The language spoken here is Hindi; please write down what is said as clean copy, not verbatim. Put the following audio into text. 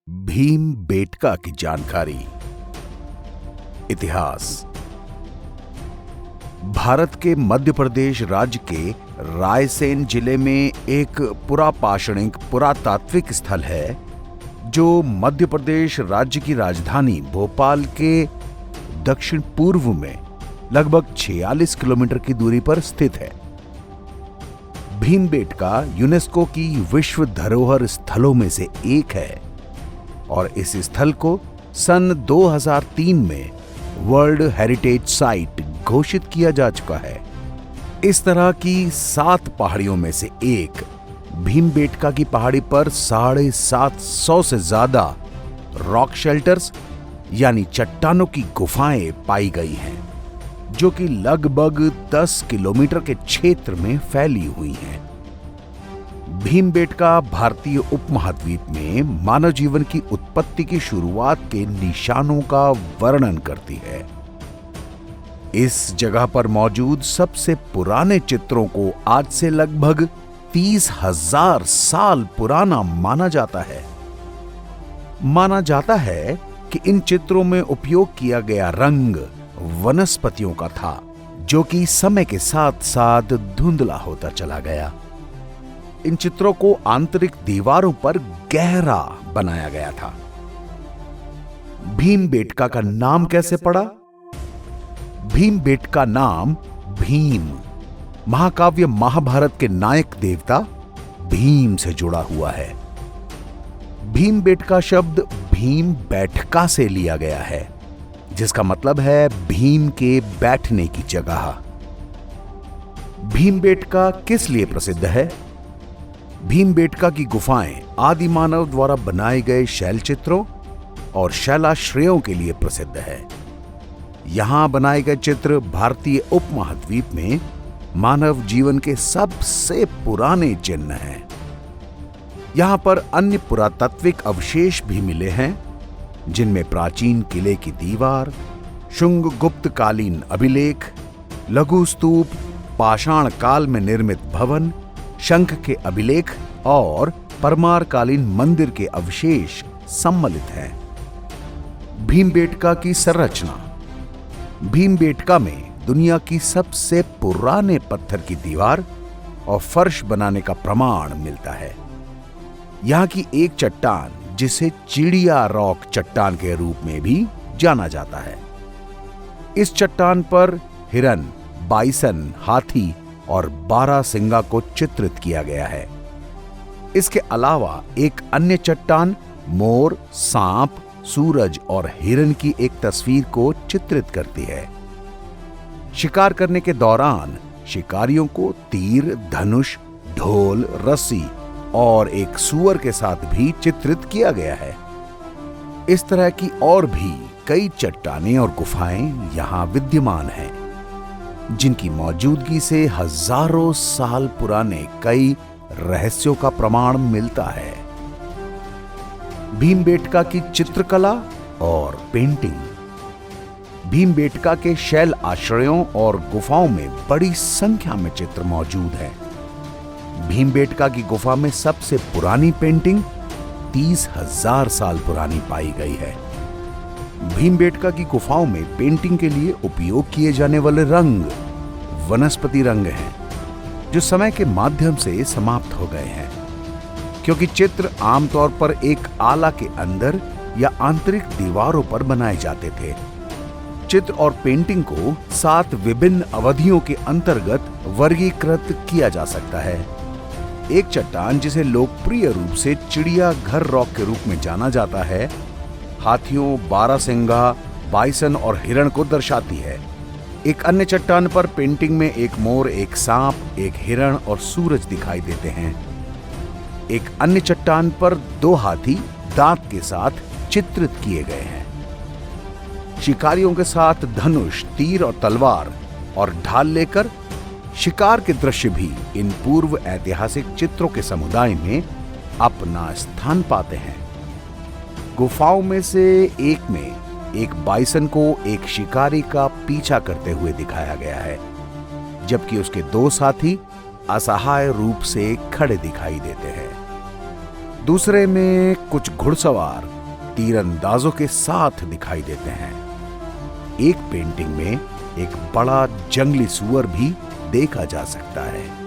भीमबेटका की जानकारी। इतिहास। भारत के मध्य प्रदेश राज्य के रायसेन जिले में एक पुरापाषाणिक पुरातात्विक स्थल है जो मध्य प्रदेश राज्य की राजधानी भोपाल के दक्षिण पूर्व में लगभग 46 किलोमीटर की दूरी पर स्थित है। भीमबेटका यूनेस्को की विश्व धरोहर स्थलों में से एक है और इस स्थल को सन 2003 में वर्ल्ड हेरिटेज साइट घोषित किया जा चुका है। इस तरह की 7 पहाड़ियों में से एक भीमबेटका की पहाड़ी पर 750 से ज्यादा रॉक शेल्टर्स यानी चट्टानों की गुफाएं पाई गई हैं, जो कि लगभग 10 किलोमीटर के क्षेत्र में फैली हुई हैं। भीमबेटका भारतीय उपमहाद्वीप में मानव जीवन की उत्पत्ति की शुरुआत के निशानों का वर्णन करती है। इस जगह पर मौजूद सबसे पुराने चित्रों को आज से लगभग 30,000 साल पुराना माना जाता है। माना जाता है कि इन चित्रों में उपयोग किया गया रंग वनस्पतियों का था, जो कि समय के साथ साथ धुंधला होता चला गया। इन चित्रों को आंतरिक दीवारों पर गहरा बनाया गया था। भीमबेटका का नाम कैसे पड़ा? भीमबेटका नाम भीम, महाकाव्य महाभारत के नायक देवता भीम से जुड़ा हुआ है। भीमबेटका शब्द भीम बैठका से लिया गया है, जिसका मतलब है भीम के बैठने की जगह। भीमबेटका किस लिए प्रसिद्ध है? भीमबेटका की गुफाएं आदि मानव द्वारा बनाए गए शैल चित्रों और शैलाश्रयों के लिए प्रसिद्ध है। यहां बनाए गए चित्र भारतीय उपमहाद्वीप में मानव जीवन के सबसे पुराने चिन्ह हैं। यहां पर अन्य पुरातात्विक अवशेष भी मिले हैं, जिनमें प्राचीन किले की दीवार, शुंग गुप्तकालीन अभिलेख, लघु स्तूप, पाषाण काल में निर्मित भवन, शंख के अभिलेख और परमारकालीन मंदिर के अवशेष सम्मिलित हैं। भीमबेटका की संरचना। भीमबेटका में दुनिया की सबसे पुराने पत्थर की दीवार और फर्श बनाने का प्रमाण मिलता है। यहां की एक चट्टान, जिसे चिड़िया रॉक चट्टान के रूप में भी जाना जाता है, इस चट्टान पर हिरन, बाइसन, हाथी और बारहसिंगा को चित्रित किया गया है। इसके अलावा एक अन्य चट्टान मोर, सांप, सूरज और हिरन की एक तस्वीर को चित्रित करती है। शिकार करने के दौरान शिकारियों को तीर, धनुष, ढोल, रस्सी और एक सूअर के साथ भी चित्रित किया गया है। इस तरह की और भी कई चट्टानें और गुफाएं यहां विद्यमान हैं, जिनकी मौजूदगी से हजारों साल पुराने कई रहस्यों का प्रमाण मिलता है। भीमबेटका की चित्रकला और पेंटिंग। भीमबेटका के शैल आश्रयों और गुफाओं में बड़ी संख्या में चित्र मौजूद हैं। भीमबेटका की गुफा में सबसे पुरानी पेंटिंग 30,000 साल पुरानी पाई गई है। भीमबेटका की गुफाओं में पेंटिंग के लिए उपयोग किए जाने वाले रंग वनस्पति रंग हैं, जो समय के माध्यम से समाप्त हो गए हैं, क्योंकि चित्र आमतौर पर एक आला के अंदर या आंतरिक दीवारों पर बनाए जाते थे। चित्र और पेंटिंग को 7 विभिन्न अवधियों के अंतर्गत वर्गीकृत किया जा सकता है। एक चट्टान, जिसे लोकप्रिय रूप से चिड़िया घर रॉक के रूप में जाना जाता है, हाथियों, बारहसिंगा, बाइसन और हिरण को दर्शाती है। एक अन्य चट्टान पर पेंटिंग में एक मोर, एक सांप, एक हिरण और सूरज दिखाई देते हैं। एक अन्य चट्टान पर 2 हाथी दांत के साथ चित्रित किए गए हैं। शिकारियों के साथ धनुष, तीर और तलवार और ढाल लेकर शिकार के दृश्य भी इन पूर्व ऐतिहासिक चित्रों के समुदाय में अपना स्थान पाते हैं। गुफाओं में से एक में एक बाइसन को एक शिकारी का पीछा करते हुए दिखाया गया है, जबकि उसके 2 साथी असहाय रूप से खड़े दिखाई देते हैं। दूसरे में कुछ घुड़सवार तीरंदाजों के साथ दिखाई देते हैं। एक पेंटिंग में एक बड़ा जंगली सूअर भी देखा जा सकता है।